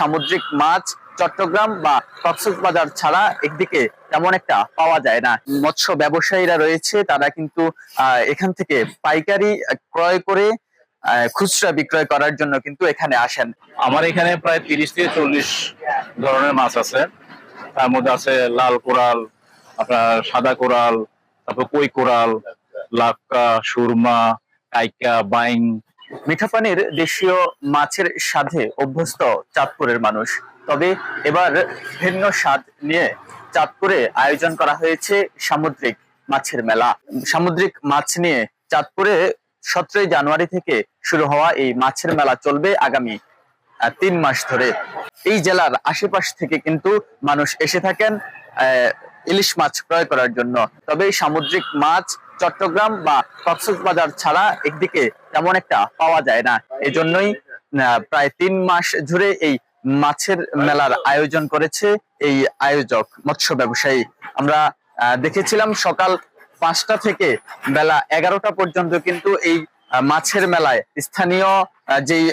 সামুদ্রিক মাছ চট্টগ্রাম বা কক্সবাজার ছাড়া একদিকে তেমন একটা পাওয়া যায় না। মৎস্য ব্যবসায়ীরা রয়েছে, তারা কিন্তু এখান থেকে পাইকারি ক্রয় করে খুচরা বিক্রয় করার জন্য কিন্তু এখানে আসেন। আমার এখানে প্রায় 30 থেকে 40 ধরনের মাছ আছে। তার মধ্যে আছে লাল কোরাল, আপনার সাদা কোরাল, তারপর কই কোরাল, লাক্কা, সুরমা, কাইকা, বাইং। মিঠা পানির দেশীয় মাছের স্বাদে অভ্যস্ত চাঁদপুরের মানুষ, তবে এবার ভিন্ন স্বাদ নিয়ে চাঁদপুরে আয়োজন করা হয়েছে সামুদ্রিক মাছের মেলা। সামুদ্রিক মাছ নিয়ে চাঁদপুরে 17ই জানুয়ারি থেকে শুরু হওয়া এই মাছের মেলা চলবে আগামী 3 মাস ধরে। এই জেলার আশেপাশ থেকে কিন্তু মানুষ এসে থাকেন ইলিশ মাছ ক্রয় করার জন্য। তবে এই সামুদ্রিক মাছ চট্টগ্রাম বা কক্সবাজার ছাড়া একদিকে তেমন একটা পাওয়া যায় না। এজন্যই প্রায় 3 মাস জুড়ে এই মাছের মেলার আয়োজন করেছে এই আয়োজক মৎস্য ব্যবসায়ী। আমরা দেখেছিলাম সকাল 5টা থেকে বেলা 11টা পর্যন্ত কিন্তু এই মাছের মেলায় স্থানীয় যেই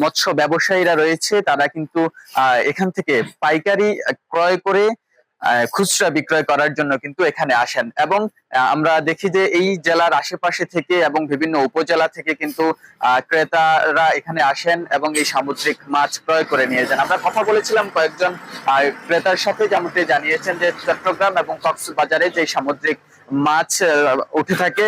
মৎস্য ব্যবসায়ীরা রয়েছে, তারা কিন্তু এখান থেকে পাইকারি ক্রয় করে খুচরা বিক্রয় করার জন্য কিন্তু এখানে আসেন। এবং আমরা দেখি যে এই জেলার আশেপাশে থেকে এবং বিভিন্ন উপজেলা থেকে কিন্তু ক্রেতারা এখানে আসেন এবং এই সামুদ্রিক মাছ ক্রয় করে নিয়ে যান। আমরা কথা বলেছিলাম কয়েকজন ক্রেতার সাথে, যেমনটি জানিয়েছেন যে চট্টগ্রাম এবং কক্সবাজারে যে সামুদ্রিক মাছ উঠে থাকে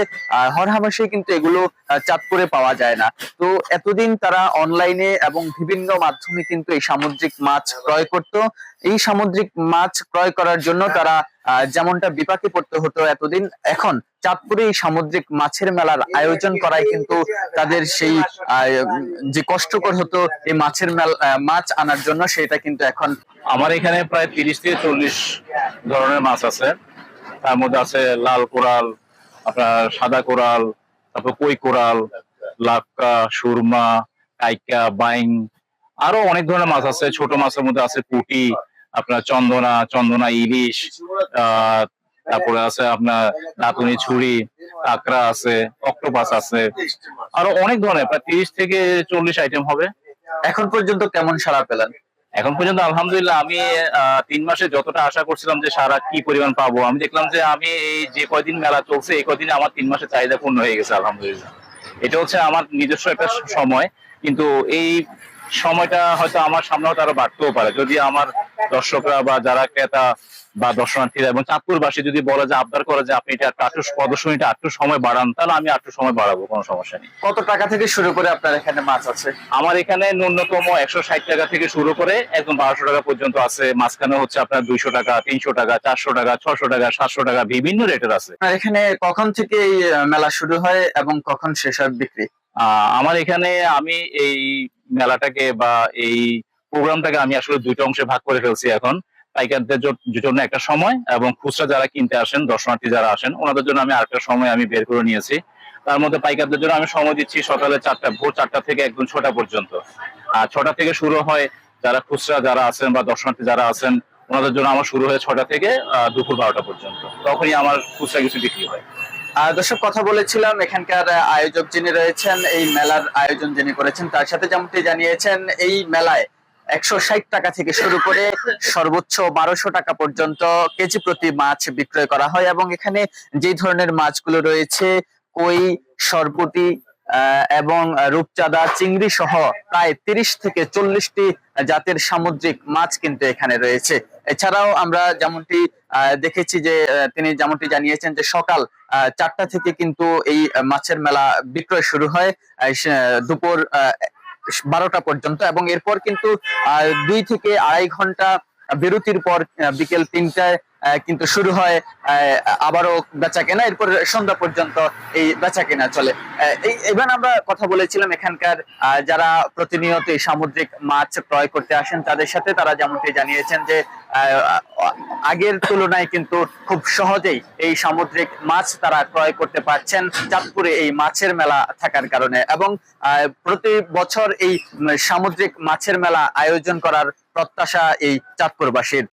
হরহামেশাই কিন্তু এগুলো চাঁদপুরে পাওয়া যায় না। তো এতদিন তারা অনলাইনে এবং বিভিন্ন মাধ্যমে কিন্তু এই সামুদ্রিক মাছ ক্রয় করত। এই সামুদ্রিক মাছ ক্রয় করার জন্য তারা যেমনটা বিপাকে পড়তে হতো এতদিন, এখন চাঁদপুরে এই সামুদ্রিক মাছের মেলার আয়োজন করায় কিন্তু তাদের সেই যে কষ্টকর হতো এই মাছ আনার জন্য, সেটা কিন্তু এখন। আমার এখানে প্রায় 30 থেকে 40 ধরনের মাছ আছে। তার মধ্যে আছে লাল কোরাল, আপনার সাদা কোরাল, তারপর কই কোরাল, লাক্কা, সুরমা, কাইকা, বাইং। আরো অনেক ধরনের মাছ আছে। ছোট মাছের মধ্যে আছে পুঁটি, আপনার চন্দনা ইলিশ, তারপরে আছে আপনার দাঁতুনি ছুরি, কাঁকড়া আছে, অক্টোপাস আছে, আরো অনেক ধরনের প্রায় 30 থেকে 40 আইটেম হবে। এখন পর্যন্ত কেমন সাড়া পেলেন? এখন পর্যন্ত আলহামদুলিল্লাহ আমি 3 মাসে যতটা আশা করছিলাম যে সারা কি পরিমাণ পাবো, আমি দেখলাম যে আমি এই যে কয়দিন মেলা চলছে এই কয়দিনে আমার 3 মাসের চাহিদা পূর্ণ হয়ে গেছে আলহামদুলিল্লাহ। এটা হচ্ছে আমার নিজস্ব একটা সময়, কিন্তু এই সময়টা হয়তো আমার সামনে হয়তো আরো বাড়তেও পারে যদি আমার দর্শকরা বা যারা ক্রেতা বা দর্শনার্থীরা এবং চাঁদপুরবাসী যদি বলে যে আবদার করে যে আপনি এটা একটু প্রদর্শনীটা একটু সময় বাড়ান, তাহলে আমি একটু সময় বাড়াবো, কোনো সমস্যা নেই। কত টাকা থেকে শুরু করে আপনার এখানে মাছ আছে? আমার এখানে ন্যূনতম 160 টাকা থেকে শুরু করে একদম 1200 টাকা পর্যন্ত আছে। মাঝখানে হচ্ছে আপনার 200 টাকা, 300 টাকা, 400 টাকা, 600 টাকা, 700 টাকা, বিভিন্ন রেটের আছে। আর এখানে কখন থেকে এই মেলা শুরু হয় এবং কখন শেষ হয় বিক্রি? আমার এখানে আমি এই মেলাটাকে বা এই প্রোগ্রামটাকে আমি আসলে 2টা অংশে ভাগ করে ফেলছি এখন। পাইকারদের জন্য একটা সময় এবং খুচরা যারা কিনতে আসেন, দর্শনার্থী যারা আসেন, ওনাদের জন্য আমি আরেকটা সময় আমি বের করে নিয়েছি। তার মধ্যে পাইকারদের জন্য আমি সময় দিচ্ছি সকালে ভোর 4টা থেকে একদম 6টা পর্যন্ত। আর 6টা থেকে শুরু হয়, যারা খুচরা যারা আছেন বা দর্শনার্থী যারা আছেন ওনাদের জন্য আমার শুরু হয় 6টা থেকে দুপুর 12টা পর্যন্ত। তখনই আমার খুচরা কিছু বিক্রি হয়। দর্শক, কথা বলেছিলাম এখানকার আয়োজক যিনি রয়েছেন, এই মেলার আয়োজন যিনি করেছেন, তার সাথে যেমনটি জানিয়েছেন এই মেলায় 160 টাকা থেকে শুরু করে সর্বোচ্চ 1200 টাকা পর্যন্ত কেজি প্রতি মাছ বিক্রয় করা হয়। এবং এখানে যে ধরনের মাছগুলো রয়েছে, কই, সরপুঁটি এবং রূপচাঁদা, চিংড়ি সহ প্রায় 30 থেকে 40টি জাতের সামুদ্রিক মাছ কিন্তু এখানে রয়েছে। এছাড়াও আমরা যেমনটি দেখেছি যে তিনি যেমনটি জানিয়েছেন যে সকাল 4টা থেকে কিন্তু এই মাছের মেলা বিক্রয় শুরু হয় দুপুর 12টা পর্যন্ত, এবং এরপর কিন্তু 2 থেকে আড়াই ঘন্টা বিরতির পর বিকেল 3টায় কিন্তু শুরু হয় আবারও বেচা কেনা। এরপর সন্ধ্যা পর্যন্ত এই বেচা কেনা চলে। এবার আমরা কথা বলেছিলাম এখানকার যারা প্রতিনিয়ত এই সামুদ্রিক মাছ ক্রয় করতে আসেন তাদের সাথে, তারা যেমনটি জানিয়েছেন যে আগের তুলনায় কিন্তু খুব সহজেই এই সামুদ্রিক মাছ তারা ক্রয় করতে পারছেন চাঁদপুরে এই মাছের মেলা থাকার কারণে। এবং প্রতি বছর এই সামুদ্রিক মাছের মেলা আয়োজন করার প্রত্যাশা এই চাঁদপুরবাসীর।